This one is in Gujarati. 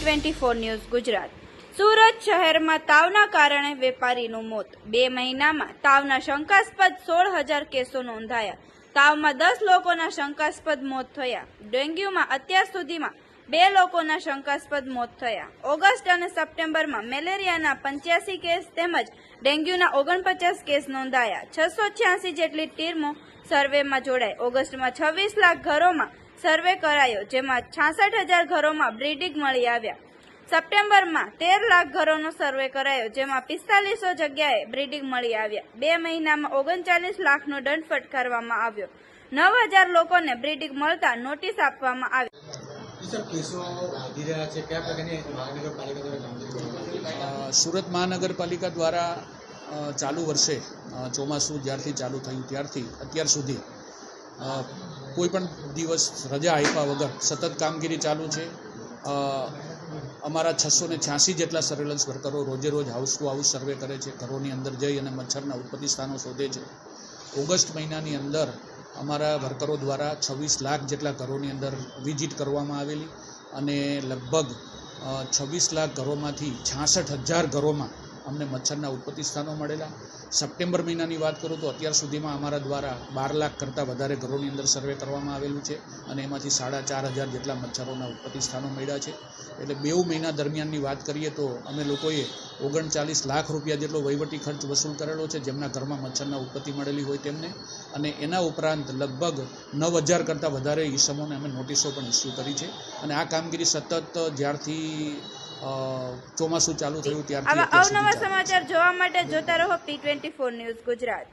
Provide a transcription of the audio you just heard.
P24 news Gujarat. સુરત શહેરમાં તાવના કારણે વેપારીનું મોત। 2 મહિનામાં તાવના શંકાસ્પદ 16,000 કેસો નોંધાયા। તાવમાં 10 લોકોના શંકાસ્પદ મોત થયા। ડેન્ગ્યુમાં અત્યાર સુધીમાં 2 લોકોના શંકાસ્પદ મોત થયા। ઓગસ્ટ અને સપ્ટેમ્બરમાં મેલેરિયાના 85 કેસ તેમજ ડેન્ગ્યુના 49 કેસ નોંધાયા। 686 જેટલી ટીમો સર્વેમાં જોડાઈ। ઓગસ્ટમાં 26 લાખ ઘરોમાં સર્વે કરાયો, જેમાં 66,000 ઘરોમાં બ્રીડિંગ મળી આવ્યા। સપ્ટેમ્બરમાં 13 લાખ ઘરોનો સર્વે કરાયો, જેમાં 4500 જગ્યાએ બ્રીડિંગ મળી આવ્યા। 2 મહિનામાં 39 લાખનો દંડ ફટકારવામાં આવ્યો। 9,000 લોકોને બ્રીડિંગ મળતા નોટિસ આપવામાં આવી। સુરત મહાનગરપાલિકા દ્વારા ચાલુ વર્ષે ચોમાસું જ્યારથી ચાલુ થયું ત્યારથી અત્યાર સુધી કોઈ પણ દિવસ રજા આપ્યા વગર સતત કામગીરી ચાલુ છે। અમારા 686 જેટલા સર્વેલન્સ વર્કરો રોજે રોજ હાઉસ ટુ હાઉસ સર્વે કરે છે, ઘરોની અંદર જઈ અને મચ્છરના ઉત્પત્તિ સ્થાનો શોધે છે। ઓગસ્ટ મહિનાની અંદર અમારા વર્કરો દ્વારા 26 લાખ જેટલા ઘરોની અંદર વિઝિટ કરવામાં આવેલી અને લગભગ 26 લાખ ઘરોમાંથી 66,000 ઘરોમાં અમને મચ્છરના ઉત્પત્તિ સ્થાનો મળેલા। સપ્ટેમ્બર મહિનાની વાત કરું તો અત્યાર સુધીમાં અમારા દ્વારા 12 લાખ કરતાં વધારે ઘરોની અંદર સર્વે કરવામાં આવેલું છે અને એમાંથી 4,500 જેટલા મચ્છરોના ઉત્પત્તિ સ્થાનો મળ્યા છે। એટલે 2 મહિના દરમિયાનની વાત કરીએ તો અમે લોકોએ 39 લાખ રૂપિયા જેટલો વહીવટી ખર્ચ વસૂલ કરેલો છે, જેમના ઘરમાં મચ્છરના ઉત્પત્તિ મળેલી હોય તેમને, અને એના ઉપરાંત લગભગ 9,000 કરતાં વધારે ઈસમોને અમે નોટિસો પણ ઇસ્યુ કરી છે। અને આ કામગીરી સતત જ્યારથી ચોમાસું ચાલુ થયું ત્યારથી આવા અવનવા સમાચાર જોવા માટે જોતા રહો P24 ન્યૂઝ ગુજરાત।